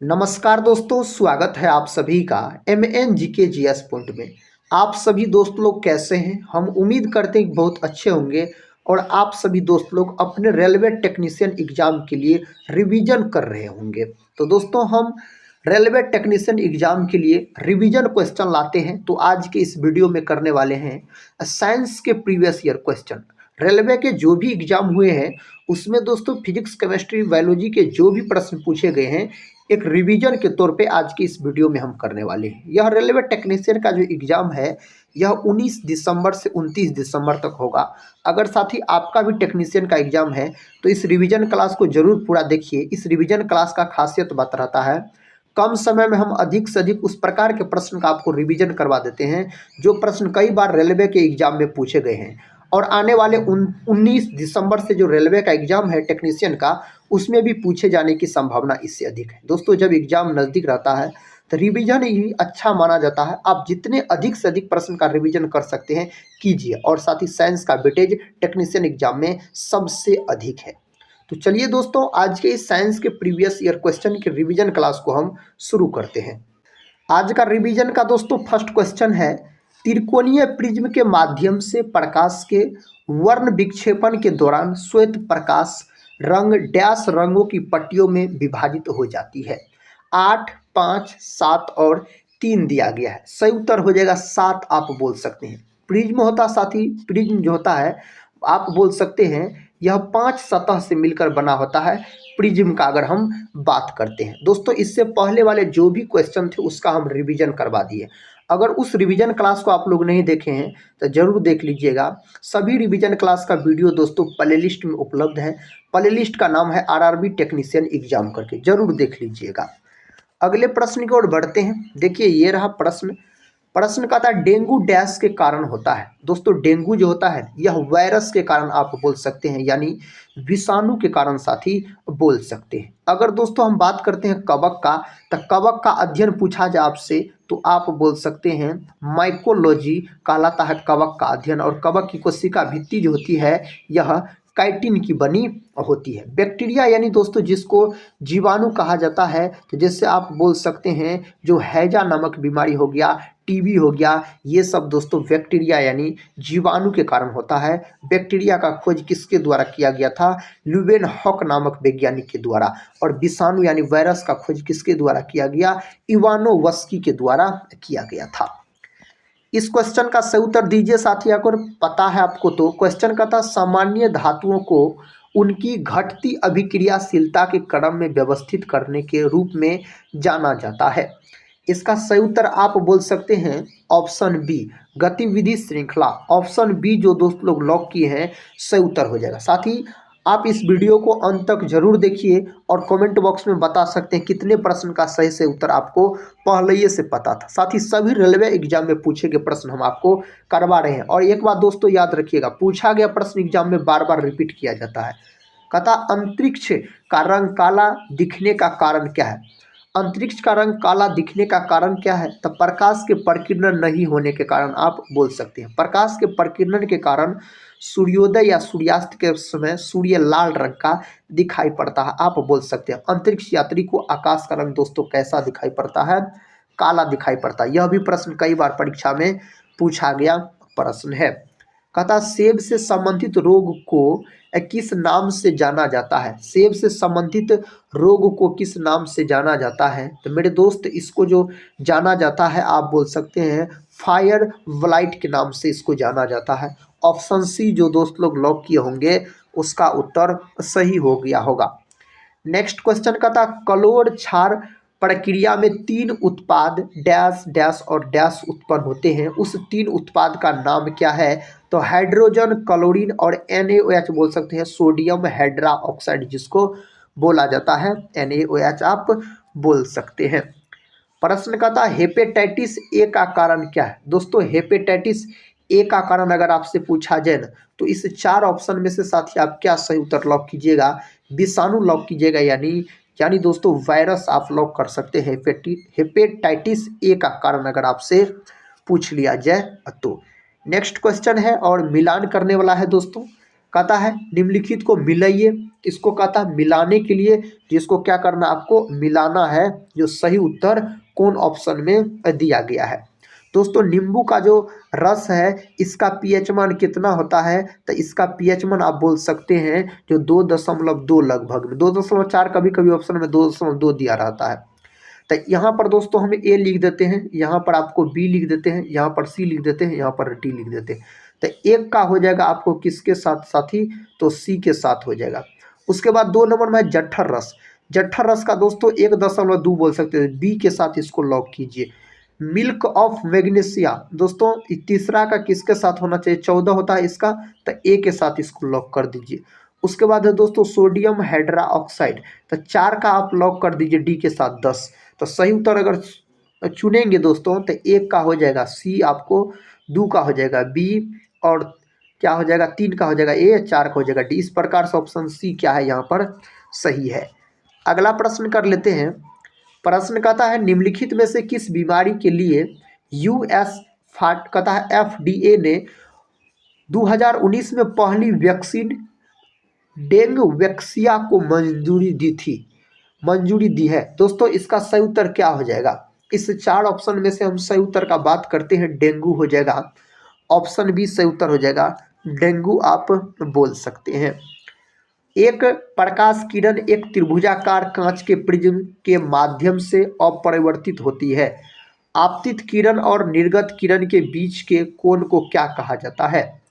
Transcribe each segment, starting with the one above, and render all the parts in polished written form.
नमस्कार दोस्तों, स्वागत है आप सभी का MNGK GS पॉइंट में। आप सभी दोस्त लोग कैसे हैं? हम उम्मीद करते हैं कि बहुत अच्छे होंगे और आप सभी दोस्त लोग अपने रेलवे टेक्नीशियन एग्जाम के लिए रिवीजन कर रहे होंगे। तो दोस्तों, हम रेलवे टेक्नीशियन एग्जाम के लिए रिवीजन क्वेश्चन लाते हैं। तो आज के इस वीडियो में करने वाले हैं साइंस के प्रीवियस ईयर क्वेश्चन। रेलवे के जो भी एग्जाम हुए हैं उसमें दोस्तों फिजिक्स, केमिस्ट्री, बायोलॉजी के जो भी प्रश्न पूछे गए हैं एक रिवीजन के तौर पे आज की इस वीडियो में हम करने वाले हैं। यह रेलवे टेक्नीशियन का जो एग्जाम है यह 19 दिसंबर से 29 दिसंबर तक होगा। अगर साथ ही आपका भी टेक्नीशियन का एग्जाम है तो इस रिवीजन क्लास को जरूर पूरा देखिए। इस रिवीजन क्लास का खासियत बात रहता है कम समय में हम अधिक से अधिक उस प्रकार के प्रश्न का आपको रिवीजन करवा देते हैं जो प्रश्न कई बार रेलवे के एग्जाम में पूछे गए हैं। और आने वाले 19 दिसंबर से जो रेलवे का एग्जाम है टेक्नीशियन का, उसमें भी पूछे जाने की संभावना इससे अधिक है। दोस्तों, जब एग्जाम नज़दीक रहता है तो रिवीजन ही अच्छा माना जाता है। आप जितने अधिक से अधिक प्रश्न का रिवीजन कर सकते हैं कीजिए। और साथ ही साइंस का वेटेज टेक्नीशियन एग्जाम में सबसे अधिक है। तो चलिए दोस्तों, आज के इस साइंस के प्रीवियस ईयर क्वेश्चन के रिवीजन क्लास को हम शुरू करते हैं। आज का रिवीजन का दोस्तों फर्स्ट क्वेश्चन है, त्रिकोणीय प्रिज्म के माध्यम से प्रकाश के वर्ण विक्षेपण के दौरान श्वेत प्रकाश रंग डैश रंगों की पट्टियों में विभाजित हो जाती है। 8, 5, 7 और 3 दिया गया है। सही उत्तर हो जाएगा 7। आप बोल सकते हैं प्रिज्म होता, साथी प्रिज्म जो होता है आप बोल सकते हैं यह 5 सतह से मिलकर बना होता है प्रिज्म का। अगर हम बात करते हैं दोस्तों, इससे पहले वाले जो भी क्वेश्चन थे उसका हम रिवीजन करवा दिए। अगर उस रिवीजन क्लास को आप लोग नहीं देखे हैं तो जरूर देख लीजिएगा। सभी रिवीजन क्लास का वीडियो दोस्तों प्लेलिस्ट में उपलब्ध है। प्लेलिस्ट का नाम है RRB टेक्नीशियन एग्जाम करके, जरूर देख लीजिएगा। अगले प्रश्न की ओर बढ़ते हैं। देखिए ये रहा प्रश्न। प्रश्न का था डेंगू डैश के कारण होता है। दोस्तों, डेंगू जो होता है यह वायरस के कारण आप बोल सकते हैं, यानी विषाणु के कारण साथी बोल सकते हैं। अगर दोस्तों हम बात करते हैं कवक का, तो कवक का अध्ययन पूछा जाए आपसे तो आप बोल सकते हैं माइकोलॉजी कहलाता है कवक का अध्ययन। और कवक की कोशिका भित्ति जो होती है यह काइटिन की बनी होती है। बैक्टीरिया यानी दोस्तों जिसको जीवाणु कहा जाता है, तो जैसे आप बोल सकते हैं जो हैजा नामक बीमारी हो गया, टीबी हो गया, ये सब दोस्तों बैक्टीरिया यानी जीवाणु के कारण होता है। बैक्टीरिया का खोज किसके द्वारा किया गया था? ल्यूवेनहॉक नामक वैज्ञानिक के द्वारा। और विषाणु यानी वायरस का खोज किसके द्वारा किया गया? इवानोवस्की के द्वारा किया गया था। इस क्वेश्चन का सही उत्तर दीजिए साथी। अगर पता है आपको तो क्वेश्चन का था सामान्य धातुओं को उनकी घटती अभिक्रियाशीलता के क्रम में व्यवस्थित करने के रूप में जाना जाता है। इसका सही उत्तर आप बोल सकते हैं ऑप्शन बी, गतिविधि श्रृंखला। ऑप्शन बी जो दोस्त लोग लॉक किए हैं सही उत्तर हो जाएगा। साथ ही आप इस वीडियो को अंत तक जरूर देखिए और कमेंट बॉक्स में बता सकते हैं कितने प्रश्न का सही से उत्तर आपको पहले ही से पता था। साथ ही सभी रेलवे एग्जाम में पूछे गए प्रश्न हम आपको करवा रहे हैं। और एक बात दोस्तों याद रखिएगा, पूछा गया प्रश्न एग्जाम में बार बार रिपीट किया जाता है। कथा अंतरिक्ष का रंग काला दिखने का कारण क्या है? अंतरिक्ष का रंग काला दिखने का कारण क्या है? तो प्रकाश के प्रकीर्णन नहीं होने के कारण आप बोल सकते हैं। प्रकाश के प्रकीर्णन के कारण सूर्योदय या सूर्यास्त के समय सूर्य लाल रंग का दिखाई पड़ता है, आप बोल सकते हैं। अंतरिक्ष यात्री को आकाश का रंग दोस्तों कैसा दिखाई पड़ता है? काला दिखाई पड़ता है। यह भी प्रश्न कई बार परीक्षा में पूछा गया प्रश्न है। कहता सेब से संबंधित रोग को किस नाम से जाना जाता है? सेब से संबंधित रोग को किस नाम से जाना जाता है? तो मेरे दोस्त इसको जो जाना जाता है आप बोल सकते हैं फायर ब्लाइट के नाम से इसको जाना जाता है। ऑप्शन सी जो दोस्त लोग लॉक किए होंगे उसका उत्तर सही हो गया होगा। नेक्स्ट क्वेश्चन का था कलोर क्षार प्रक्रिया में 3 उत्पाद डैश डैश और डैश उत्पन्न होते हैं। उस 3 उत्पाद का नाम क्या है? तो हाइड्रोजन, क्लोरीन और NaOH बोल सकते हैं, सोडियम हाइड्रा ऑक्साइड जिसको बोला जाता है NaOH आप बोल सकते हैं। प्रश्न का था हेपेटाइटिस ए का कारण क्या है? दोस्तों, हेपेटाइटिस ए का कारण अगर आपसे पूछा जाए ना तो इस 4 ऑप्शन में से साथी आप क्या सही उत्तर लॉक कीजिएगा? विषाणु लॉक कीजिएगा, यानी दोस्तों वायरस आप लॉक कर सकते हैं। हेपेटाइटिस ए का कारण अगर आपसे पूछ लिया जाए तो। नेक्स्ट क्वेश्चन है और मिलान करने वाला है दोस्तों। कहता है निम्नलिखित को मिलाइए इसको कहता है मिलाने के लिए, जिसको क्या करना आपको मिलाना है। जो सही उत्तर कौन ऑप्शन में दिया गया है। दोस्तों नींबू का जो रस है इसका पीएच मान कितना होता है, तो इसका पीएच मान आप बोल सकते हैं जो 2.2 लगभग में, 2.4 कभी कभी ऑप्शन में 2.2 दिया रहता है। तो यहाँ पर दोस्तों हम ए लिख देते हैं, यहाँ पर आपको बी लिख देते हैं, यहाँ पर सी लिख देते हैं, यहाँ पर डी लिख देते हैं। तो एक का हो जाएगा आपको किसके साथ साथी, तो सी के साथ हो जाएगा। उसके बाद 2 नंबर में है जठर रस। जठर रस का दोस्तों 1.2 बोल सकते हैं, बी के साथ इसको लॉक कीजिए। मिल्क ऑफ मैग्नीशिया दोस्तों तीसरा का किसके साथ होना चाहिए, 14 होता है इसका, तो ए के साथ इसको लॉक कर दीजिए। उसके बाद है दोस्तों सोडियम हाइड्रा ऑक्साइड, तो 4 का आप लॉक कर दीजिए डी के साथ 10। तो सही उत्तर अगर चुनेंगे दोस्तों तो एक का हो जाएगा सी आपको, 2 का हो जाएगा बी, और क्या हो जाएगा 3 का हो जाएगा ए, 4 का हो जाएगा डी। इस प्रकार से ऑप्शन सी क्या है यहाँ पर सही है। अगला प्रश्न कर लेते हैं। प्रश्न कहता है निम्नलिखित में से किस बीमारी के लिए यूएस फाट कहता है एफडीए ने 2019 में पहली वैक्सीन डेंगवैक्सिया को मंजूरी दी है। दोस्तों इसका सही उत्तर क्या हो जाएगा, इस 4 ऑप्शन में से हम सही उत्तर का बात करते हैं, डेंगू हो जाएगा। ऑप्शन बी सही उत्तर हो जाएगा, डेंगू आप बोल सकते हैं। एक प्रकाश किरण एक त्रिभुजाकार कांच के प्रिज्म के माध्यम से अपरिवर्तित होती है। आपतित किरण और निर्गत किरण के बीच के कोण को क्या कहा जाता है,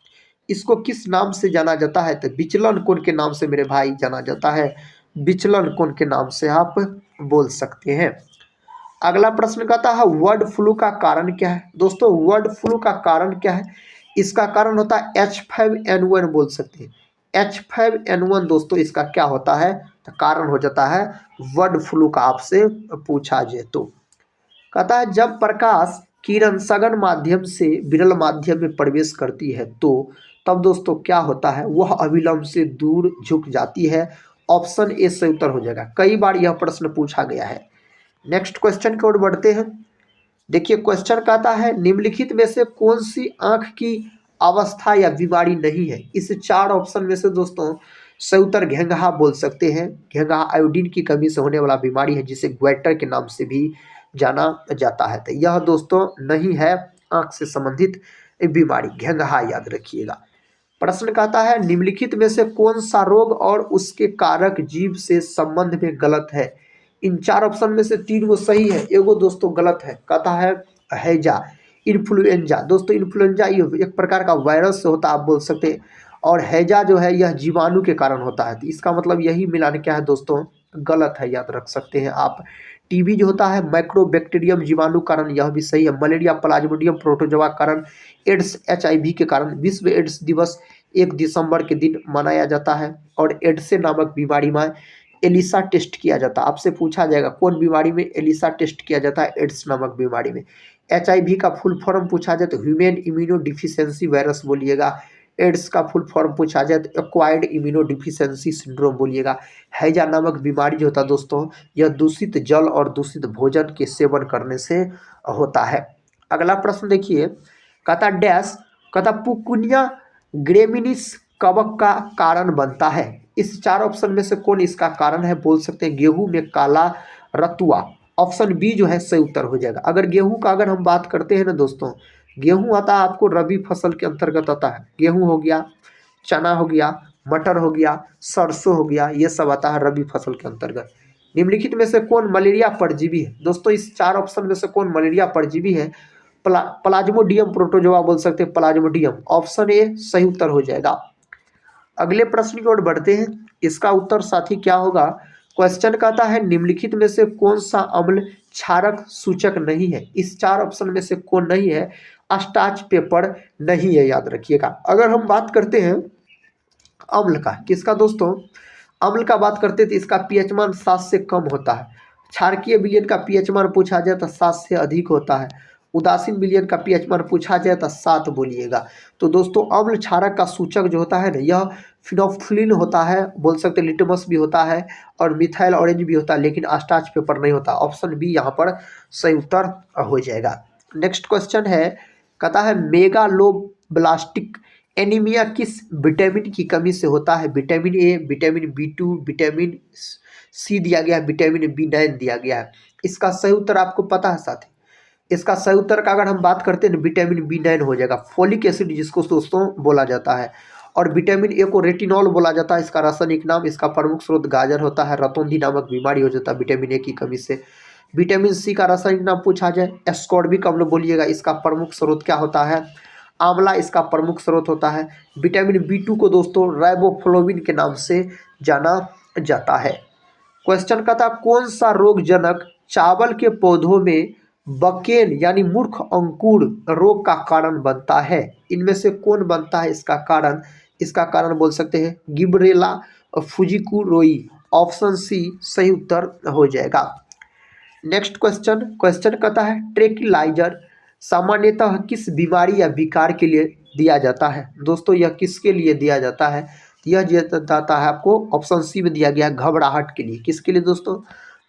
इसको किस नाम से जाना जाता है, तो विचलन कोण के नाम से मेरे भाई जाना जाता है, विचलन कोण के नाम से आप बोल सकते हैं। अगला प्रश्न कहता है बर्ड फ्लू का कारण क्या है। दोस्तों बर्ड फ्लू का कारण क्या है, इसका कारण होता है H5N1 बोल सकते हैं। H5N1 दोस्तों इसका क्या होता है, तो कारण हो जाता है बर्ड फ्लू का, आपसे पूछा जाए तो। कहता है जब प्रकाश किरण सघन माध्यम से विरल माध्यम में प्रवेश करती है तो तब दोस्तों क्या होता है, वह अविलंब से दूर झुक जाती है। ऑप्शन ए सही उत्तर हो जाएगा। कई बार यह प्रश्न पूछा गया है। नेक्स्ट क्वेश्चन की ओर बढ़ते हैं। देखिए क्वेश्चन कहता है निम्नलिखित में से कौन सी आंख की अवस्था या बीमारी नहीं है। इस 4 ऑप्शन में से दोस्तों सही उत्तर घेंघा बोल सकते हैं। घेंघा आयोडीन की कमी से होने वाला बीमारी है, जिसे ग्वेटर के नाम से भी जाना जाता है। तो यह दोस्तों नहीं है आंख से संबंधित बीमारी, घेंघा याद रखिएगा। प्रश्न कहता है निम्नलिखित में से कौन सा रोग और उसके कारक जीव से संबंध में गलत है। इन 4 ऑप्शन में से 3 वो सही है, एगो दोस्तों गलत है। कहता है हैजा इन्फ्लुएंजा। दोस्तों इन्फ्लुएंजा ये एक प्रकार का वायरस से होता है, आप बोल सकते हैं, और हैजा जो है यह जीवाणु के कारण होता है। तो इसका मतलब यही मिलान क्या है दोस्तों, गलत है, याद रख सकते हैं आप। टीबी जो होता है माइक्रोबैक्टीरियम जीवाणु कारण, यह भी सही है। मलेरिया प्लाज्मोडियम प्रोटोजोआ कारण, एड्स HIV के कारण। विश्व एड्स दिवस 1 दिसंबर के दिन मनाया जाता है, और एड्स नामक बीमारी में एलिसा टेस्ट किया जाता है। आपसे पूछा जाएगा कौन बीमारी में एलिसा टेस्ट किया जाता है, एड्स नामक बीमारी में। HIV का फुल फॉर्म पूछा जाए तो ह्यूमन इम्यूनो डिफिशियंसी वायरस बोलिएगा। एड्स का फुल फॉर्म पूछा जाए तो एक्वायर्ड इम्यूनो डिफिशियंसी सिंड्रोम बोलिएगा। हैजा नामक बीमारी जो होता है दोस्तों, यह दूषित जल और दूषित भोजन के सेवन करने से होता है। अगला प्रश्न देखिए, कहता डैश, कहता पुकुनिया ग्रेमिनिस कवक का कारण बनता है। इस 4 ऑप्शन में से कौन इसका कारण है, बोल सकते हैं गेहूं में काला रतुआ। ऑप्शन बी जो है सही उत्तर हो जाएगा। अगर गेहूं का अगर हम बात करते हैं ना दोस्तों, गेहूं आता है आपको रबी फसल के अंतर्गत आता है। गेहूं हो गया, चना हो गया, मटर हो गया, सरसों हो गया, ये सब आता है रबी फसल के अंतर्गत। निम्नलिखित में से कौन मलेरिया परजीवी है। दोस्तों इस 4 ऑप्शन में से कौन मलेरिया परजीवी है, प्लाज्मोडियम प्रोटोजोआ बोल सकते हैं, प्लाज्मोडियम। ऑप्शन ए सही उत्तर हो जाएगा। अगले प्रश्न की ओर बढ़ते हैं। इसका उत्तर साथी क्या होगा, क्वेश्चन कहता है निम्नलिखित में से कौन सा अम्ल क्षारक सूचक नहीं है। इस 4 ऑप्शन में से कौन नहीं है, स्टार्च पेपर नहीं है, याद रखिएगा। अगर हम बात करते हैं अम्ल का, किसका दोस्तों, अम्ल का बात करते हैं तो इसका पीएच मान 7 से कम होता है। क्षारकीय विलयन का पीएच मान पूछा जाए तो 7 से अधिक होता है। उदासीन विलयन का पीएच मान पूछा जाए तो 7 बोलिएगा। तो दोस्तों अम्ल क्षारक का सूचक जो होता है ना, यह फिनोफ्थलीन होता है, बोल सकते हैं लिटमस भी होता है, और मिथाइल ऑरेंज भी होता है, लेकिन स्टार्च पेपर नहीं होता। ऑप्शन बी यहाँ पर सही उत्तर हो जाएगा। नेक्स्ट क्वेश्चन है, कहता है मेगालोब्लास्टिक एनीमिया किस विटामिन की कमी से होता है? Vitamin A, vitamin B2, vitamin C दिया गया है, विटामिन B9 दिया गया है। इसका सही उत्तर आपको पता है साथी? इसका सही उत्तर का अगर हम बात करते हैं विटामिन B9 हो जाएगा। फोलिक एसिड जिसको दोस्तों बोला जाता है, और विटामिन ए को रेटिनॉल बोला जाता है। इसका रासायनिक नाम, इसका प्रमुख स्रोत गाजर होता है। रतौंधी नामक बीमारी हो जाता है विटामिन ए की कमी से। विटामिन सी का रासायनिक नाम पूछा जाए, एस्कॉर्बिक अम्ल बोलिएगा। इसका प्रमुख स्रोत क्या होता है? आंवला इसका प्रमुख स्रोत होता है। विटामिन B2 को दोस्तों राइबोफ्लोविन के नाम से जाना जाता है। क्वेश्चन का था कौन सा रोगजनक चावल के पौधों में बकेल यानी मूर्ख अंकुर रोग का कारण बनता है? इनमें से कौन बनता है इसका कारण? इसका कारण बोल सकते हैं गिबरेला फुजिकुरोई। ऑप्शन सी सही उत्तर हो जाएगा। नेक्स्ट क्वेश्चन, क्वेश्चन कहता है ट्रेक्विलाइजर सामान्यतः किस बीमारी या विकार के लिए दिया जाता है? दोस्तों यह किसके लिए दिया जाता है? यह जाता है आपको ऑप्शन सी में दिया गया घबराहट के लिए। किसके लिए दोस्तों?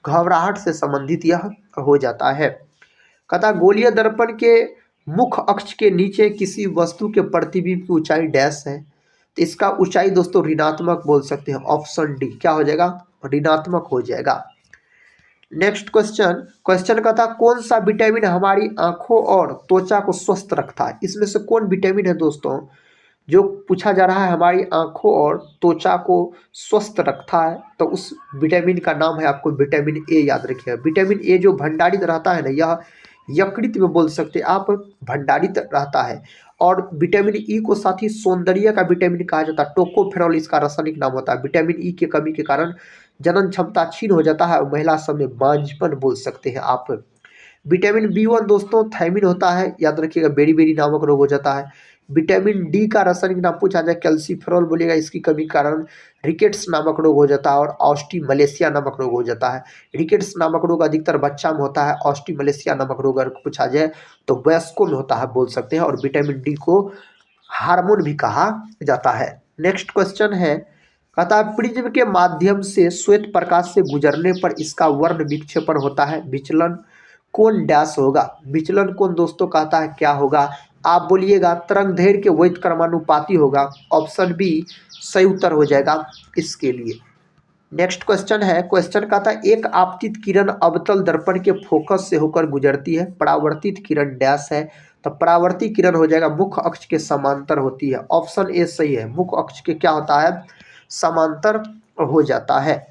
घबराहट से संबंधित यह हो जाता है। कहता गोलीय दर्पण के मुख्य अक्ष के नीचे किसी वस्तु के प्रतिबिंब की ऊंचाई डैश है, तो इसका ऊंचाई दोस्तों ऋणात्मक बोल सकते हैं। ऑप्शन डी क्या हो जाएगा? ऋणात्मक हो जाएगा। नेक्स्ट क्वेश्चन, क्वेश्चन का था कौन सा विटामिन हमारी आंखों और त्वचा को स्वस्थ रखता है? इसमें से कौन विटामिन है दोस्तों जो पूछा जा रहा है हमारी आंखों और त्वचा को स्वस्थ रखता है? तो उस विटामिन का नाम है आपको विटामिन ए, याद रखिएगा। विटामिन ए जो भंडारित रहता है ना, यह यकृत में बोल सकते हैं आप भंडारित रहता है। और विटामिन ई को साथ ही सौंदर्य का विटामिन कहा जाता है। टोकोफेरॉल इसका रासायनिक नाम होता है। विटामिन ई की कमी के कारण जनन क्षमता क्षीण हो जाता है और महिला सब में बांझपन बोल सकते हैं आप। विटामिन B1 दोस्तों थायमिन होता है, याद रखिएगा। बेरी बेरी नामक रोग हो जाता है। विटामिन डी का रासायनिक नाम पूछा जाए कैल्सीफेरॉल बोलिएगा। इसकी कमी के कारण रिकेट्स नामक रोग हो जाता है और ऑस्टिमलेशिया नामक रोग हो जाता है। रिकेट्स नामक रोग अधिकतर बच्चा में होता है। ऑस्टिमलेशिया नामक रोग अगर पूछा जाए तो वयस्कों में होता है बोल सकते हैं। और विटामिन डी को हार्मोन भी कहा जाता है। नेक्स्ट क्वेश्चन है, कहता है प्रिज्म के माध्यम से श्वेत प्रकाश से गुजरने पर इसका वर्ण विक्षेपण होता है। विचलन कौन डैश होगा? विचलन कौन दोस्तों कहता है क्या होगा? आप बोलिएगा तरंगदैर्घ्य के व्युत्क्रमानुपाती होगा। ऑप्शन बी सही उत्तर हो जाएगा इसके लिए। नेक्स्ट क्वेश्चन है, क्वेश्चन कहता है एक आपतित किरण अवतल दर्पण के फोकस से होकर गुजरती है। परावर्तित किरण डैश है, तो परावर्तित किरण हो जाएगा मुख्य अक्ष के समांतर होती है। ऑप्शन ए सही है, मुख्य अक्ष के क्या होता है? समांतर हो जाता है।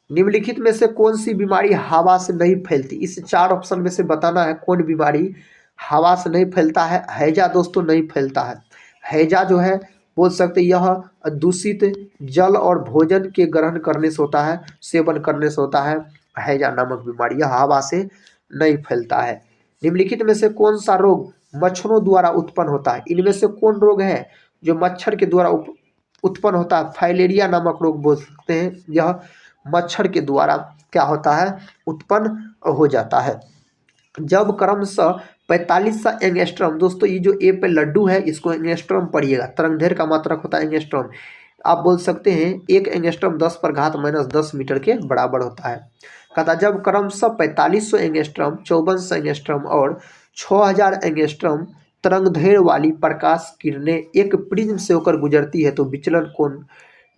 निम्नलिखित में से कौन सी बीमारी हवा से नहीं फैलती? इस चार ऑप्शन में से बताना है कौन बीमारी हवा से नहीं फैलता है। हैजा दोस्तों नहीं फैलता है। हैजा जो है बोल सकते यह दूषित जल और भोजन के ग्रहण करने से होता है, सेवन करने से होता है। हैजा नामक बीमारी यह हवा से नहीं फैलता है। निम्नलिखित में से कौन सा रोग मच्छरों द्वारा उत्पन्न होता है? इनमें से कौन रोग है जो मच्छर के द्वारा उत्पन्न होता है? फाइलेरिया नामक रोग बोल सकते हैं। यह मच्छर के द्वारा क्या होता है? उत्पन्न हो जाता है। जब क्रमशः 45 एंगस्ट्रॉम, दोस्तों ये जो ए पे लड्डू है इसको एंगस्ट्रॉम पढ़िएगा। तरंगदैर्घ्य का मात्रक होता है एंगस्ट्रॉम। आप बोल सकते हैं एक एंगस्ट्रॉम 10⁻⁻10 मीटर के बराबर होता है। कहता जब क्रमशः 4500 एंगस्ट्रॉम, 5400 एंगस्ट्रॉम और 6000 एंगस्ट्रॉम तरंगदैर्घ्य वाली प्रकाश किरणें एक प्रिज्म से होकर गुजरती है तो विचलन कोण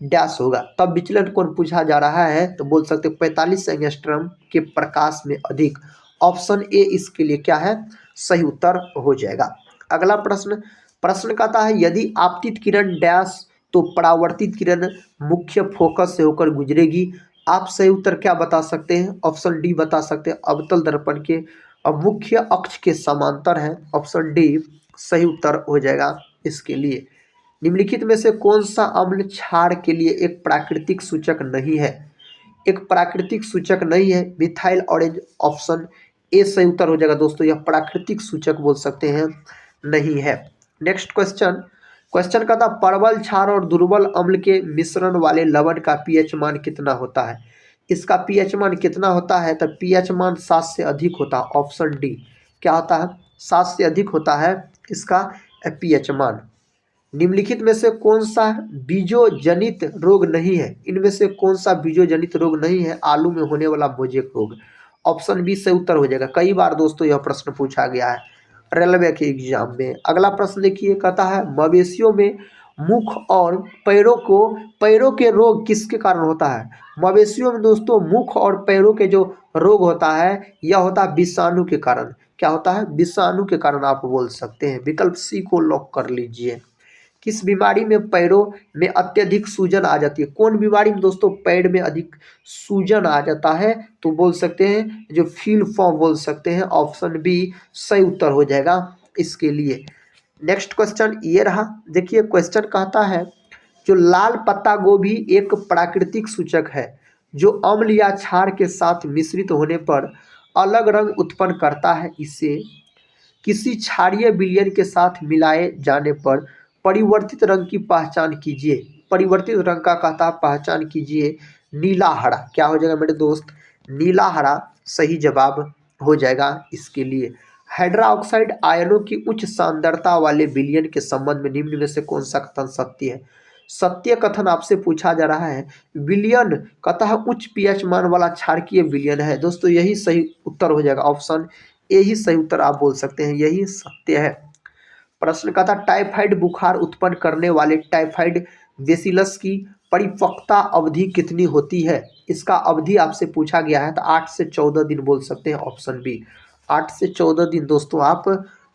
डैश होगा। तब विचलन कोण पूछा जा रहा है तो बोल सकते 45 एंगस्ट्रॉम के प्रकाश में अधिक। ऑप्शन ए इसके लिए क्या है? सही उत्तर हो जाएगा। अगला प्रश्न, प्रश्न कहता है यदि आपतित किरण डैश तो परावर्तित किरण मुख्य फोकस से होकर गुजरेगी। आप सही उत्तर क्या बता सकते हैं? ऑप्शन डी बता सकते हैं, अवतल दर्पण के मुख्य अक्ष के समांतर है। ऑप्शन डी सही उत्तर हो जाएगा इसके लिए। निम्नलिखित में से कौन सा अम्ल क्षार के लिए एक प्राकृतिक सूचक नहीं है? एक प्राकृतिक सूचक नहीं है मिथाइल ऑरेंज। ऑप्शन ए सही उत्तर हो जाएगा दोस्तों, यह प्राकृतिक सूचक बोल सकते हैं नहीं है। नेक्स्ट क्वेश्चन, क्वेश्चन का था परवल क्षार और दुर्बल अम्ल के मिश्रण वाले लवण का पीएच मान कितना होता है? इसका पीएच मान कितना होता है? तो पीएच मान 7 से अधिक होता है। ऑप्शन डी क्या होता है? 7 से अधिक होता है इसका पीएच मान। निम्नलिखित में से कौन सा बीजोजनित रोग नहीं है? इनमें से कौन सा बीजोजनित रोग नहीं है? आलू में होने वाला मोजेक रोग। ऑप्शन बी सही उत्तर हो जाएगा। कई बार दोस्तों यह प्रश्न पूछा गया है रेलवे के एग्जाम में। अगला प्रश्न देखिए, कहता है मवेशियों में मुख और पैरों के रोग किसके कारण होता है? मवेशियों में दोस्तों मुख और पैरों के जो रोग होता है यह होता है विषाणु के कारण। क्या होता है? विषाणु के कारण आप बोल सकते हैं। विकल्प सी को लॉक कर लीजिए। किस बीमारी में पैरों में अत्यधिक सूजन आ जाती है? कौन बीमारी में दोस्तों पैर में अधिक सूजन आ जाता है? तो बोल सकते हैं जो फील फॉर्म बोल सकते हैं। ऑप्शन बी सही उत्तर हो जाएगा इसके लिए। नेक्स्ट क्वेश्चन ये रहा। देखिए क्वेश्चन कहता है जो लाल पत्ता गोभी एक प्राकृतिक सूचक है जो अम्ल या क्षार के साथ मिश्रित होने पर अलग रंग उत्पन्न करता है। इसे किसी क्षारीय विलयन के साथ मिलाए जाने पर परिवर्तित रंग की पहचान कीजिए। परिवर्तित रंग का कहता है पहचान कीजिए नीला हरा। क्या हो जाएगा मेरे दोस्त? नीला हरा सही जवाब हो जाएगा इसके लिए। हाइड्रोक्साइड आयनों की उच्च सांद्रता वाले विलयन के संबंध में निम्न में से कौन सा कथन सत्य है? सत्य कथन आपसे पूछा जा रहा है। विलयन कहता है उच्च पीएच मान वाला क्षारकीय विलयन है दोस्तों, यही सही उत्तर हो जाएगा। ऑप्शन ए ही सही उत्तर आप बोल सकते हैं, यही सत्य है। प्रश्न का था टाइफाइड बुखार उत्पन्न करने वाले टाइफाइड बेसिलस की परिपक्वता अवधि कितनी होती है? इसका अवधि आपसे पूछा गया है तो 8 से 14 दिन बोल सकते हैं। ऑप्शन बी 8 से 14 दिन दोस्तों आप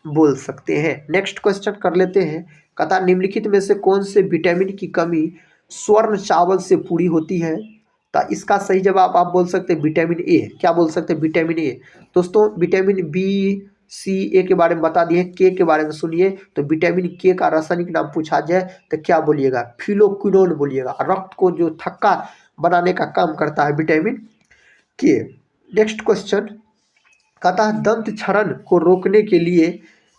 बोल सकते हैं। नेक्स्ट क्वेश्चन कर लेते हैं। कथा निम्नलिखित में से कौन से विटामिन की कमी स्वर्ण चावल से पूरी होती है? तो इसका सही जवाब आप बोल सकते हैं विटामिन ए। क्या बोल सकते हैं? Vitamin A. दोस्तों विटामिन बी सी ए के बारे में बता दिए, के बारे में सुनिए। तो विटामिन के का रासायनिक नाम पूछा जाए तो क्या बोलिएगा? फिलोक्विनोन बोलिएगा। रक्त को जो थक्का बनाने का काम करता है विटामिन के। नेक्स्ट क्वेश्चन कहता है दंत क्षरण को रोकने के लिए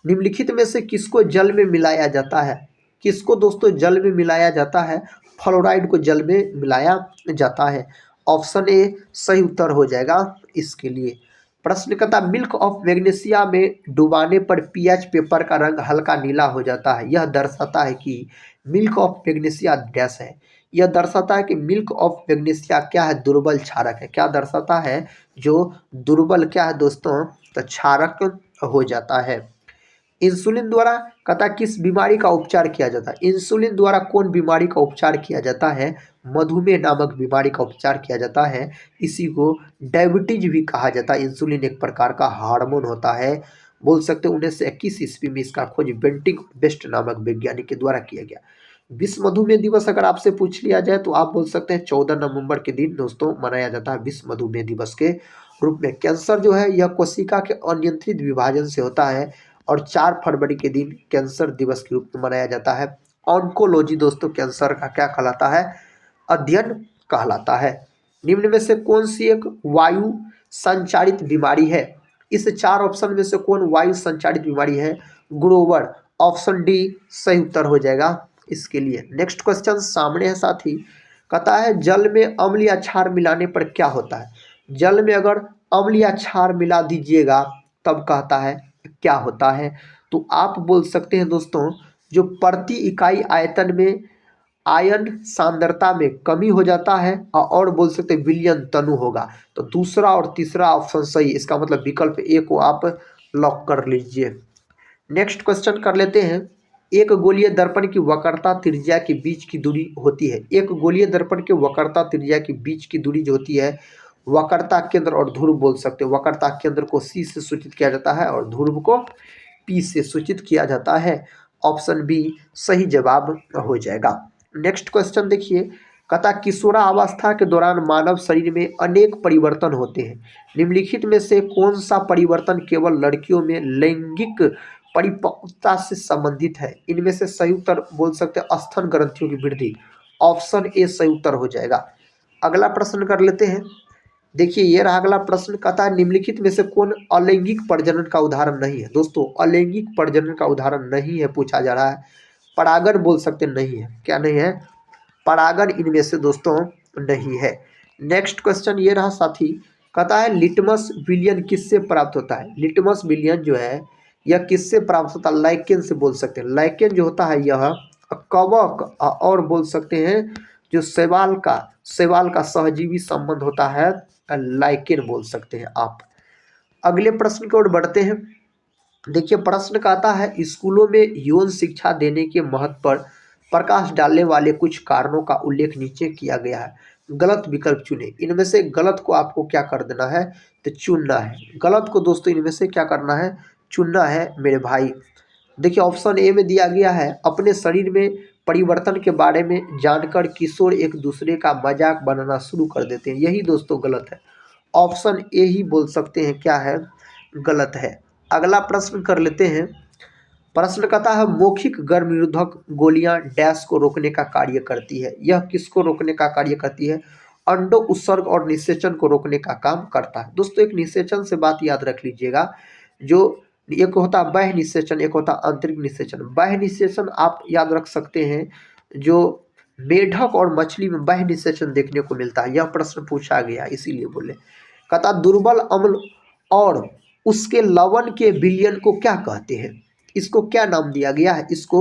निम्नलिखित में से किसको जल में मिलाया जाता है? किसको दोस्तों जल में मिलाया जाता है? फ्लोराइड को जल में मिलाया जाता है। ऑप्शन ए सही उत्तर हो जाएगा इसके लिए। प्रश्न कहता मिल्क ऑफ मैग्नीशिया में डुबाने पर पीएच पेपर का रंग हल्का नीला हो जाता है। यह दर्शाता है कि मिल्क ऑफ मैग्नीशिया डैश है। यह दर्शाता है कि मिल्क ऑफ मैग्नीशिया क्या है? दुर्बल क्षारक है। क्या दर्शाता है? जो दुर्बल क्या है दोस्तों? तो क्षारक हो जाता है। इंसुलिन द्वारा कहता किस बीमारी का उपचार किया जाता है? इंसुलिन द्वारा कौन बीमारी का उपचार किया जाता है? मधुमेह नामक बीमारी का उपचार किया जाता है। इसी को डायबिटीज भी कहा जाता है। इंसुलिन एक प्रकार का हार्मोन होता है। बोल सकते हैं 1921 ईस्वी में इसका खोज बेंटिक बेस्ट नामक वैज्ञानिक के द्वारा किया गया। विश्व मधुमेह दिवस अगर आपसे पूछ लिया जाए तो आप बोल सकते हैं 14 नवंबर के दिन दोस्तों मनाया जाता है विश्व मधुमेह दिवस के रूप में। कैंसर जो है यह कोशिका के अनियंत्रित विभाजन से होता है और 4 फरवरी के दिन कैंसर दिवस के रूप में मनाया जाता है। ऑन्कोलॉजी दोस्तों कैंसर का क्या कहलाता है? अध्ययन कहलाता है। निम्न में से कौन सी एक वायु संचारित बीमारी है? इस 4 ऑप्शन में से कौन वायु संचारित बीमारी है? ग्रोवर। ऑप्शन डी सही उत्तर हो जाएगा इसके लिए। नेक्स्ट क्वेश्चन सामने है साथी। कहता है जल में अम्ल या क्षार मिलाने पर क्या होता है? जल में अगर अम्ल या क्षार मिला दीजिएगा तब कहता है क्या होता है? तो आप बोल सकते हैं दोस्तों जो प्रति इकाई आयतन में आयन सांद्रता में कमी हो जाता है और बोल सकते हैं विलयन तनु होगा। तो दूसरा और तीसरा ऑप्शन सही, इसका मतलब विकल्प ए को आप लॉक कर लीजिए। नेक्स्ट क्वेश्चन कर लेते हैं। एक गोलीय दर्पण की वक्रता त्रिज्या के बीच की दूरी होती है। एक गोलीय दर्पण के वक्रता त्रिज्या के बीच की दूरी जो होती है वक्रता केंद्र और ध्रुव बोल सकते हैं। वक्रता केंद्र को सी से सूचित किया जाता है और ध्रुव को पी से सूचित किया जाता है। ऑप्शन बी सही जवाब हो जाएगा। नेक्स्ट क्वेश्चन देखिए। कहता किशोरावस्था के दौरान मानव शरीर में अनेक परिवर्तन होते हैं। निम्नलिखित में से कौन सा परिवर्तन केवल लड़कियों में लैंगिक परिपक्वता से संबंधित है? इनमें से सही उत्तर बोल सकते हैं स्तन ग्रंथियों की वृद्धि। ऑप्शन ए सही उत्तर हो जाएगा। अगला प्रश्न कर लेते हैं। देखिए ये रहा अगला प्रश्न। कहता है निम्नलिखित में से कौन अलैंगिक प्रजनन का उदाहरण नहीं है? दोस्तों अलैंगिक प्रजनन का उदाहरण नहीं है पूछा जा रहा है। परागण बोल सकते नहीं है। क्या नहीं है? परागण इनमें से दोस्तों नहीं है। नेक्स्ट क्वेश्चन ये रहा साथी। कहता है लिटमस विलियन किससे प्राप्त होता है? लिटमस विलियन जो है यह किससे प्राप्त होता है? लाइकेन से बोल सकते हैं। लाइकेन जो होता है यह कवक और बोल सकते हैं जो शैवाल का सहजीवी संबंध होता है लाइकेन बोल सकते हैं आप। अगले प्रश्न की ओर बढ़ते हैं। देखिए प्रश्न कहता है स्कूलों में यौन शिक्षा देने के महत्व पर प्रकाश डालने वाले कुछ कारणों का उल्लेख नीचे किया गया है। गलत विकल्प चुने। इनमें से गलत को आपको क्या कर देना है, तो चुनना है। गलत को दोस्तों इनमें से क्या करना है, चुनना है मेरे भाई। देखिए ऑप्शन ए में दिया गया है, अपने शरीर में परिवर्तन के बारे में जानकर किशोर एक दूसरे का मजाक बनाना शुरू कर देते हैं। यही दोस्तों गलत है। ऑप्शन ए ही बोल सकते हैं क्या है, गलत है। अगला प्रश्न कर लेते हैं। प्रश्न कहता है मौखिक गर्भ निरोधक गोलियां डैश को रोकने का कार्य करती है। यह किसको रोकने का कार्य करती है, अंडो उत्सर्ग और निषेचन को रोकने का काम करता है। दोस्तों एक निषेचन से बात याद रख लीजिएगा, जो एक होता है बाह्य निषेचन, एक होता है आंतरिक निषेचन। बाह्य निषेचन आप याद रख सकते हैं, जो मेढक और मछली में बाह्य निषेचन देखने को मिलता है। यह प्रश्न पूछा गया इसीलिए बोले। कहता दुर्बल अम्ल और उसके लवण के विलयन को क्या कहते हैं। इसको क्या नाम दिया गया है, इसको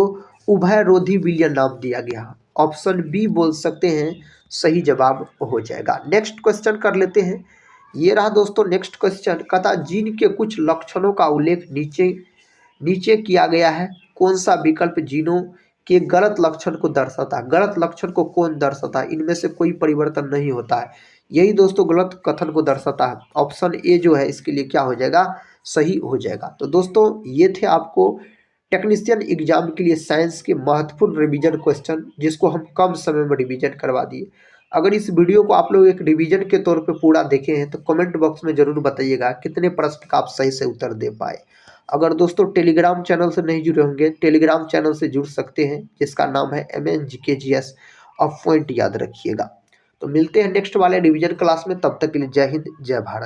उभयरोधी विलयन नाम दिया गया है। ऑप्शन बी बोल सकते हैं, सही जवाब हो जाएगा। नेक्स्ट क्वेश्चन कर लेते हैं। ये रहा दोस्तों नेक्स्ट क्वेश्चन। कहता जीन के कुछ लक्षणों का उल्लेख नीचे किया गया है। कौन सा विकल्प जीनों के गलत लक्षण को दर्शाता है। गलत लक्षण को कौन दर्शाता है, इनमें से कोई परिवर्तन नहीं होता है। यही दोस्तों गलत कथन को दर्शाता है। ऑप्शन ए जो है इसके लिए क्या हो जाएगा, सही हो जाएगा। तो दोस्तों ये थे आपको टेक्नीशियन एग्जाम के लिए साइंस के महत्वपूर्ण रिवीजन क्वेश्चन, जिसको हम कम समय में रिवीजन करवा दिए। अगर इस वीडियो को आप लोग एक रिवीजन के तौर पे पूरा देखे हैं तो कमेंट बॉक्स में जरूर बताइएगा कितने प्रश्न का आप सही से उत्तर दे पाए। अगर दोस्तों टेलीग्राम चैनल से नहीं जुड़े होंगे, टेलीग्राम चैनल से जुड़ सकते हैं, जिसका नाम है MNGKGS। और पॉइंट याद रखिएगा। तो मिलते हैं नेक्स्ट वाले रिवीजन क्लास में, तब तक के लिए जय हिंद जय भारत।